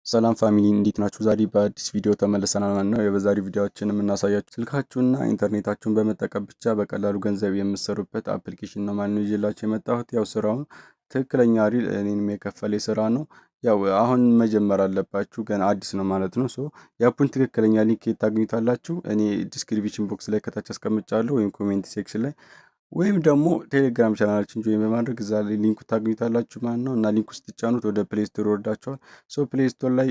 ሰላም ፋሚሊ እንዴት ናችሁ? ዛሬ በአዲስ ቪዲዮ ተመልሰናል ማለት ነው። በዛሬው ቪዲዮአችን የምናሳያችሁ ስልካችሁና ኢንተርኔታችሁን በመጠቀም ብቻ በቀላሉ ገንዘብ የምትሰሩበት አፕሊኬሽን ነው ማለት ነው ይዤላችሁ የመጣሁት። ያው ስራውን ትክክለኛ ሪል እኔንም የከፈለ ስራ ነው። ያው አሁን መጀመር አለባችሁ፣ ገና አዲስ ነው ማለት ነው። የአፑን ትክክለኛ ሊንክ ታገኙታላችሁ። እኔ ዲስክሪፕሽን ቦክስ ላይ ከታች አስቀምጫለሁ ወይም ኮሜንት ሴክሽን ላይ ወይም ደግሞ ቴሌግራም ቻናላችን ጆይን በማድረግ እዛ ላይ ሊንኩ ታገኙታላችሁ ማለት ነው። እና ሊንኩ ስትጫኑት ወደ ፕሌይ ስቶር ወርዳችኋል። ፕሌይ ስቶር ላይ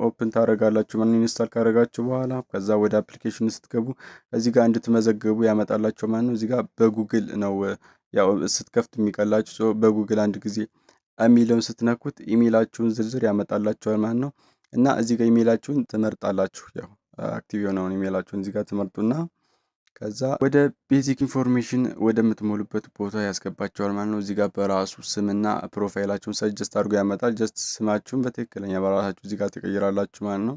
ኦፕን ታደርጋላችሁ ማለት ነው። ኢንስታል ካደረጋችሁ በኋላ ከዛ ወደ አፕሊኬሽን ስትገቡ እዚህ ጋር እንድትመዘገቡ ያመጣላችሁ ማለት ነው። እዚህ ጋር በጉግል ነው ያው ስትከፍት የሚቀላችሁ። በጉግል አንድ ጊዜ ኢሜይልን ስትነኩት ኢሜይላችሁን ዝርዝር ያመጣላችኋል ማለት ነው። እና እዚህ ጋር ኢሜይላችሁን ትመርጣላችሁ። ያው አክቲቭ የሆነውን ኢሜይላችሁን እዚህ ጋር ትመርጡና ከዛ ወደ ቤዚክ ኢንፎርሜሽን ወደምትሞሉበት ቦታ ያስገባቸዋል ማለት ነው። እዚህ ጋር በራሱ ስምና ፕሮፋይላችሁን ሰጀስት አድርጎ ያመጣል። ጀስት ስማችሁን በትክክለኛ በራሳችሁ እዚህ ጋር ትቀይራላችሁ ማለት ነው።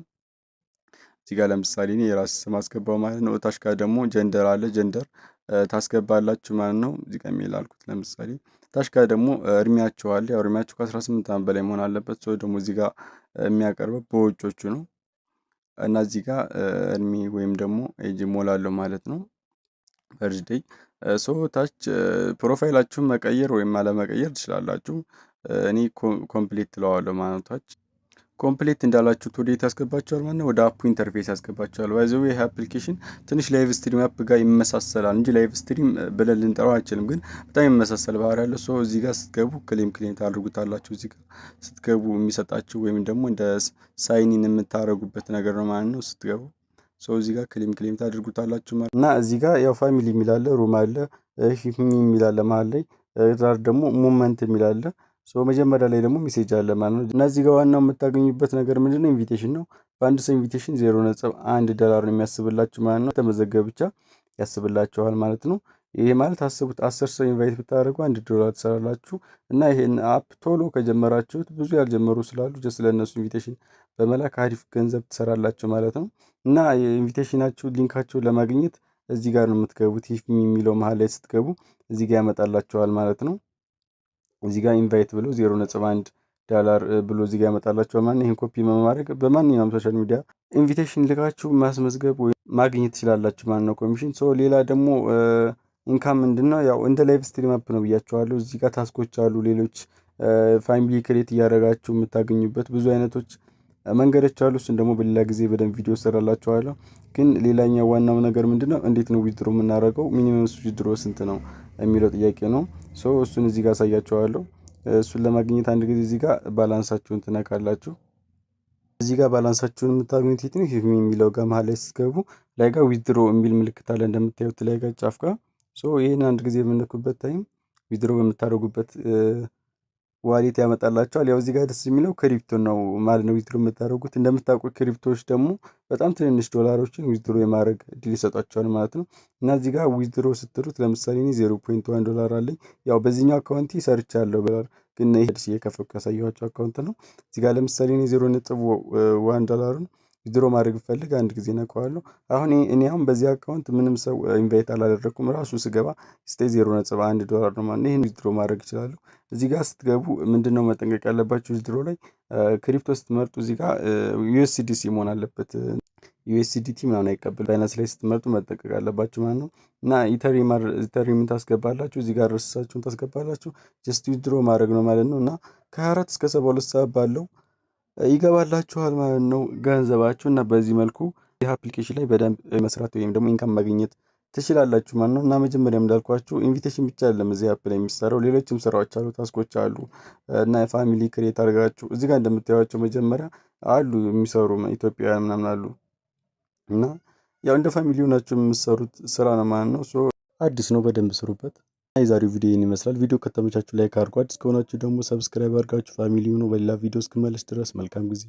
እዚህ ጋር ለምሳሌ እኔ የራስ ስም አስገባው ማለት ነው። ታች ጋር ደግሞ ጀንደር አለ፣ ጀንደር ታስገባላችሁ ማለት ነው። እዚህ ጋር ሜል አልኩት ለምሳሌ። ታች ጋር ደግሞ እድሜያችሁ አለ። ያው እድሜያችሁ ከ18 ዓመት በላይ መሆን አለበት። ደግሞ እዚህ ጋር የሚያቀርበው በውጮቹ ነው እና እዚህ ጋር እድሜ ወይም ደግሞ ኤጅ ሞላለሁ ማለት ነው። በርዝዴይ ታች ፕሮፋይላችሁን መቀየር ወይም አለመቀየር ትችላላችሁ። እኔ ኮምፕሊት ትለዋለሁ ማለት ታች ኮምፕሊት እንዳላችሁት ወዴት ያስገባችኋል ማለት ነው? ወደ አፑ ኢንተርፌስ ያስገባችኋል። ባይዘው ይሄ አፕሊኬሽን ትንሽ ላይቭ ስትሪም አፕ ጋር ይመሳሰላል እንጂ ላይቭ ስትሪም ብለን ልንጠራው አንችልም፣ ግን በጣም ይመሳሰል ባህሪ ያለው። እዚህ ጋር ስትገቡ ክሌም ታደርጉታላችሁ። እዚህ ጋር ስትገቡ የሚሰጣችሁ ወይም ደግሞ እንደ ሳይኒን የምታደርጉበት ነገር ነው ማለት ነው። ስትገቡ እዚህ ጋር ክሌም ታደርጉታላችሁ ማለት እና እዚህ ጋር ያው ፋሚሊ የሚላለ ሩም አለ፣ ሂፕሚ የሚላለ መሀል ላይ ዛር ደግሞ ሙመንት የሚላለ መጀመሪያ ላይ ደግሞ ሜሴጅ አለ ማለት ነው። እና እዚህ ጋር ዋናው የምታገኙበት ነገር ምንድነው? ኢንቪቴሽን ነው። በአንድ ሰው ኢንቪቴሽን $0.1 ነው የሚያስብላችሁ ማለት ነው። ተመዘገብ ብቻ ያስብላችኋል ማለት ነው። ይሄ ማለት አስቡት 10 ሰው ኢንቫይት ብታደርጉ $1 ትሰራላችሁ። እና ይሄን አፕ ቶሎ ከጀመራችሁት ብዙ ያልጀመሩ ስላሉ ጀስት ለእነሱ ኢንቪቴሽን በመላክ አሪፍ ገንዘብ ትሰራላችሁ ማለት ነው። እና የኢንቪቴሽናችሁ ሊንካችሁን ለማግኘት እዚህ ጋር ነው የምትገቡት። ሂፕሚ የሚለው መሀል ላይ ስትገቡ እዚህ ጋር ያመጣላችኋል ማለት ነው። እዚህ ጋር ኢንቫይት ብሎ $0.1 ብሎ እዚህ ጋር ያመጣላችኋል ማለት ነው። ይሄን ኮፒ በማድረግ በማንኛውም ሶሻል ሚዲያ ኢንቪቴሽን ልካችሁ ማስመዝገብ ወይ ማግኘት ትችላላችሁ ማለት ነው ኮሚሽን። ሌላ ደግሞ ኢንካም ምንድነው? ያው እንደ ላይቭ ስትሪም አፕ ነው ብያችኋለሁ። እዚህ ጋር ታስኮች አሉ፣ ሌሎች ፋሚሊ ክሬት እያደረጋችሁ የምታገኙበት ብዙ አይነቶች መንገዶች አሉ። እሱን ደግሞ በሌላ ጊዜ በደንብ ቪዲዮ ሰራላችኋለሁ። ግን ሌላኛው ዋናው ነገር ምንድነው? እንዴት ነው ዊዝድሮ የምናደርገው? ሚኒመም ዊዝድሮ ስንት ነው የሚለው ጥያቄ ነው። እሱን እዚህ ጋር አሳያችኋለሁ። እሱን ለማግኘት አንድ ጊዜ እዚህ ጋር ባላንሳችሁን ትነካላችሁ። እዚህ ጋር ባላንሳችሁን የምታገኙት የት ነው? ሂፕሚ የሚለው ጋር መሀል ላይ ስትገቡ ላይ ጋር ዊዝድሮ የሚል ምልክት አለ እንደምታዩት ላይ ጋር ጫፍ ጋር። ይህን አንድ ጊዜ የምንኩበት ታይም ዊዝድሮ በምታደርጉበት ዋሌት ያመጣላችኋል። ያው እዚህ ጋር ደስ የሚለው ክሪፕቶ ነው ማለት ነው ዊዝድሮ የምታደርጉት። እንደምታውቁት ክሪፕቶዎች ደግሞ በጣም ትንንሽ ዶላሮችን ዊዝድሮ የማድረግ እድል ይሰጣቸዋል ማለት ነው። እና እዚህ ጋር ዊዝድሮ ስትሉት ለምሳሌ እኔ $0.1 አለኝ። ያው በዚህኛው አካውንቲ ሰርቻለሁ ብላል፣ ግን ይሄ ደስ እየከፈኩ ያሳየኋቸው አካውንት ነው። እዚህ ጋር ለምሳሌ እኔ $0.1 ዊዝድሮ ማድረግ ፈልግ አንድ ጊዜ ነካዋለሁ። አሁን አሁን በዚህ አካውንት ምንም ሰው ኢንቫይት አላደረኩም። ራሱ ስገባ $0.1 ነው ማለት ነው። ይሄን ዊዝድሮ ማድረግ ይችላሉ። እዚህ ጋር ስትገቡ ምንድነው መጠንቀቅ ያለባችሁ? ዊዝድሮ ላይ ክሪፕቶ ስትመርጡ እዚህ ጋር USDC መሆን አለበት። USDT ምናምን አይቀበል። ባይናንስ ላይ ስትመርጡ መጠንቀቅ አለባችሁ ማለት ነው። እና ኢተሪየም ታስገባላችሁ፣ እዚህ ጋር ርዕሳችሁን ታስገባላችሁ። ጀስት ዊዝድሮ ማድረግ ነው ማለት ነው። እና ከ24 እስከ 72 ሰዓት ባለው ይገባላችኋል ማለት ነው ገንዘባችሁ። እና በዚህ መልኩ ይህ አፕሊኬሽን ላይ በደንብ መስራት ወይም ደግሞ ኢንካም ማግኘት ትችላላችሁ ማለት ነው። እና መጀመሪያም እንዳልኳችሁ ኢንቪቴሽን ብቻ አይደለም እዚህ አፕ ላይ የሚሰራው፣ ሌሎችም ስራዎች አሉ፣ ታስኮች አሉ። እና ፋሚሊ ክሬት አድርጋችሁ እዚህ ጋር እንደምታዩዋቸው መጀመሪያ አሉ የሚሰሩ ኢትዮጵያውያን ምናምን አሉ። እና ያው እንደ ፋሚሊ ሆናችሁ የምትሰሩት ስራ ነው ማለት ነው። አዲስ ነው፣ በደንብ ስሩበት። የዛሬው ቪዲዮ ይህን ይመስላል። ቪዲዮ ከተመቻችሁ ላይክ አድርጉ። አዲስ ከሆናችሁ ደግሞ ሰብስክራይብ አድርጋችሁ ፋሚሊ ሆኖ በሌላ ቪዲዮ እስክመለስ ድረስ መልካም ጊዜ